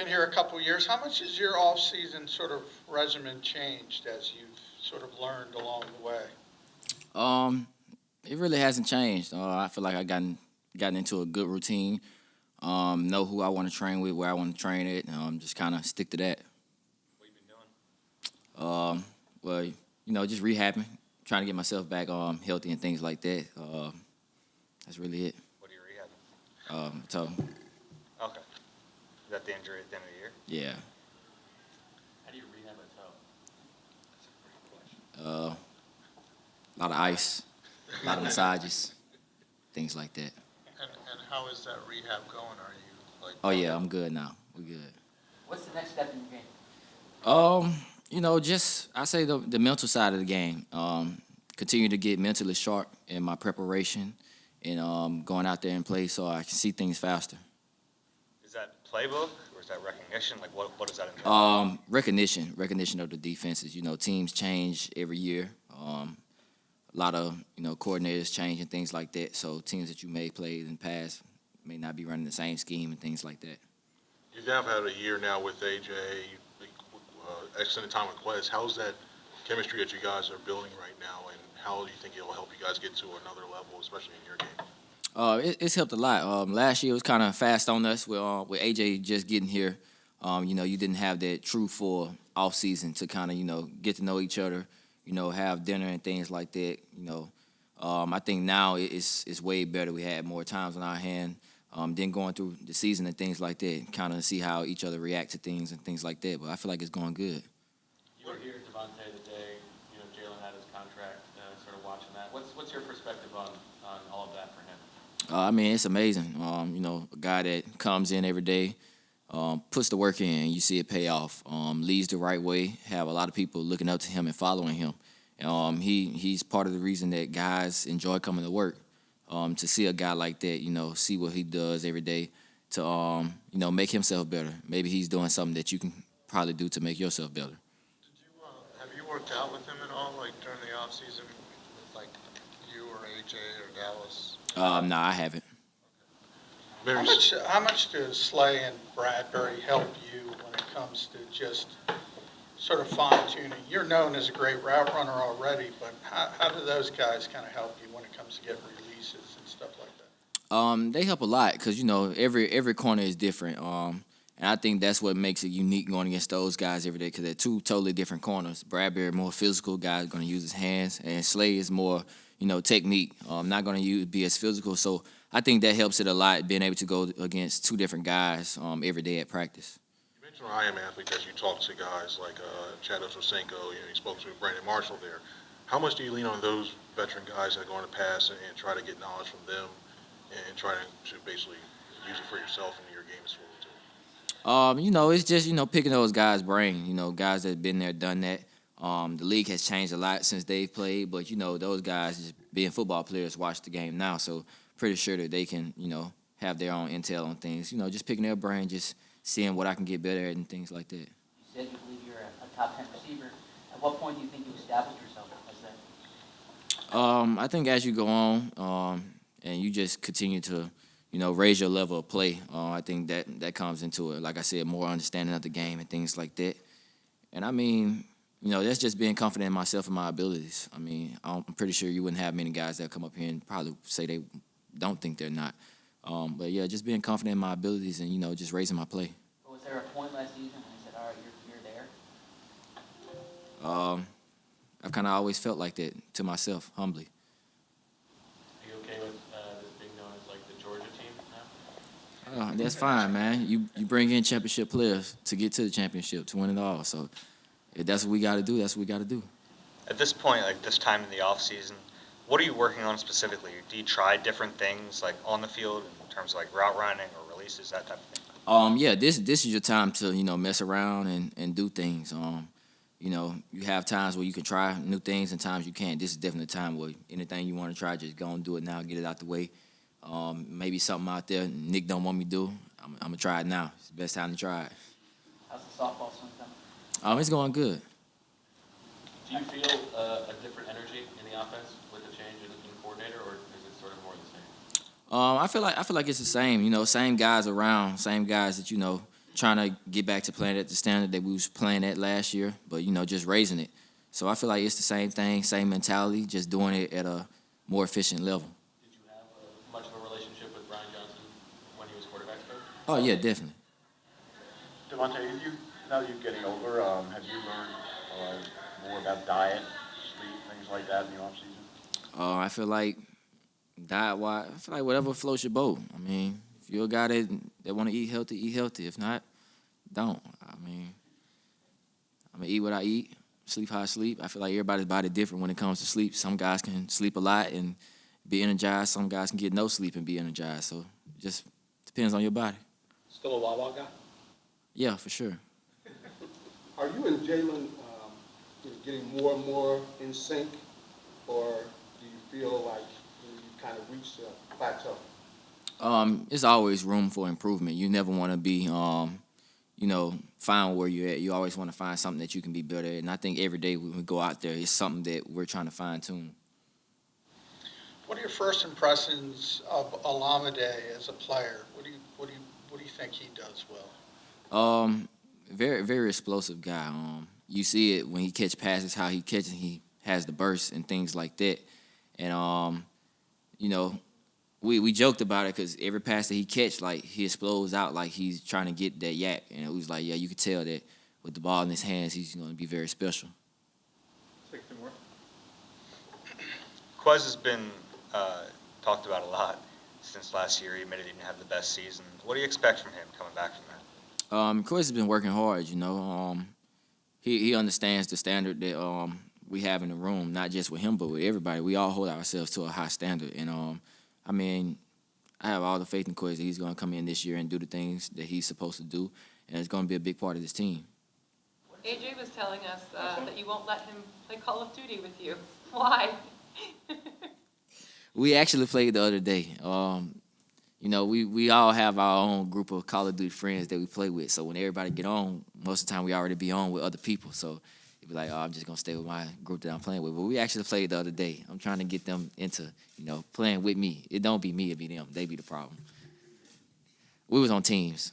been here a couple of years. How much has your off-season sort of regimen changed as you've sort of learned along the way? Um, it really hasn't changed. I feel like I gotten into a good routine. Know who I want to train with, where I want to train it. Just kind of stick to that. What you been doing? Well, just rehabbing, trying to get myself back healthy and things like that. That's really it. What are you rehabbing? So Okay. Is that the injury at the end of the year? yeah, How do you rehab a toe? That's a pretty good question. a lot of ice, a lot of massages, things like that. And how is that rehab going? Are you like? Oh yeah, I'm good now. We're good. What's the next step in your game? Just I say the mental side of the game. Continue to get mentally sharp in my preparation and going out there and play so I can see things faster. Is that playbook or is that recognition? Like, what does that entail? Recognition of the defenses. Teams change every year. A lot of coordinators change and things like that. So teams that you may play in the past may not be running the same scheme and things like that. You have had a year now with AJ, extended time with Quez. How's that chemistry that you guys are building right now, and how do you think it'll help you guys get to another level, especially in your game? It's helped a lot. Last year was kind of fast on us with AJ just getting here. You didn't have that true full off season to kind of get to know each other. Have dinner and things like that. I think now it's way better. We had more times on our hand. Then going through the season and things like that, kind of see how each other react to things and things like that. But I feel like it's going good. You were here, DeVonta, the day Jalen had his contract. Sort of watching that. What's your perspective on all of that for him? It's amazing. A guy that comes in every day, puts the work in, you see it pay off. Leads the right way. Have a lot of people looking up to him and following him. He's part of the reason that guys enjoy coming to work. To see a guy like that, see what he does every day to, make himself better. Maybe he's doing something that you can probably do to make yourself better. Have you worked out with him at all, like during the off season, with like you or AJ or Dallas? No, I haven't. How much do Slay and Bradbury help you when it comes to just sort of fine tuning? You're known as a great route runner already, but how do those guys kind of help you when it comes to getting releases and stuff like that? They help a lot because every corner is different. And I think that's what makes it unique going against those guys every day because they're two totally different corners. Bradbury more physical, guy going to use his hands, and Slay is more technique. Not going to be as physical. So I think that helps it a lot being able to go against two different guys every day at practice. You mentioned I am athletes as you talk to guys like Chad Ochocinco, you spoke to Brandon Marshall there. How much do you lean on those veteran guys that are going to pass and try to get knowledge from them and try to basically use it for yourself and your game as well too? It's just, picking those guys' brain, guys that have been there, done that. The league has changed a lot since they've played, but, those guys, just being football players, watch the game now. So pretty sure that they can, have their own intel on things. Just picking their brain, just seeing what I can get better at and things like that. You said you believe you're a top 10 receiver. At what point do you think you established yourself as that? I think as you go on and you just continue to, raise your level of play, I think that comes into it. Like I said, more understanding of the game and things like that. And that's just being confident in myself and my abilities. I'm pretty sure you wouldn't have many guys that come up here and probably say they don't think they're not. But yeah, just being confident in my abilities and, just raising my play. But was there a point last season when you said, all right, you're there? I've kind of always felt like that to myself, humbly. Are you okay with this being known as like the Georgia team now? That's fine, man. You bring in championship players to get to the championship, to win it all. So if that's what we got to do, that's what we got to do. At this point, like this time in the off season, what are you working on specifically? Do you try different things like on the field in terms of like route running or releases, that type of thing? Yeah, this is your time to mess around and do things. You have times where you can try new things and times you can't. This is definitely a time where anything you want to try, just go and do it now, get it out the way. Maybe something out there Nick don't want me to do, I'm gonna try it now. It's the best time to try it. How's the softball swing coming? It's going good. Do you feel a different energy in the offense with the change in coordinator, or is it sort of more the same? I feel like it's the same. Same guys around, same guys that trying to get back to playing at the standard that we was playing at last year, but just raising it. So I feel like it's the same thing, same mentality, just doing it at a more efficient level. Did you have much of a relationship with Brian Johnson when he was quarterback coach? Oh yeah, definitely. DeVonta, now that you're getting older, have you learned more about diet, sleep, things like that in the off season? I feel like diet-wise, I feel like whatever floats your boat. I mean, if you're a guy that want to eat healthy, eat healthy. If not, don't. I mean, I'm going to eat what I eat, sleep how I sleep. I feel like everybody's body different when it comes to sleep. Some guys can sleep a lot and be energized. Some guys can get no sleep and be energized. So it just depends on your body. Still a Wawa guy? Yeah, for sure. Are you and Jalen getting more and more in sync, or do you feel like you kind of reached a plateau? It's always room for improvement. You never want to be, fine where you're at. You always want to find something that you can be better at. And I think every day when we go out there, it's something that we're trying to fine tune. What are your first impressions of Olamide as a player? What do you think he does well? Very, very explosive guy. You see it when he catch passes, how he catches, he has the burst and things like that. And, we joked about it because every pass that he catch, like, he explodes out like he's trying to get that yak. And it was like, yeah, you could tell that with the ball in his hands, he's going to be very special. Take two more. Quez has been talked about a lot since last year. He admitted he didn't have the best season. What do you expect from him coming back from that? Quez has been working hard, He understands the standard that we have in the room, not just with him, but with everybody. We all hold ourselves to a high standard. And, I have all the faith in Quez that he's going to come in this year and do the things that he's supposed to do, and it's going to be a big part of this team. AJ was telling us that you won't let him play Call of Duty with you. Why? We actually played the other day. We all have our own group of Call of Duty friends that we play with. So when everybody get on, most of the time we already be on with other people. So you'd be like, I'm just going to stay with my group that I'm playing with. But we actually played the other day. I'm trying to get them into, playing with me. It don't be me, it be them. They be the problem. We was on teams.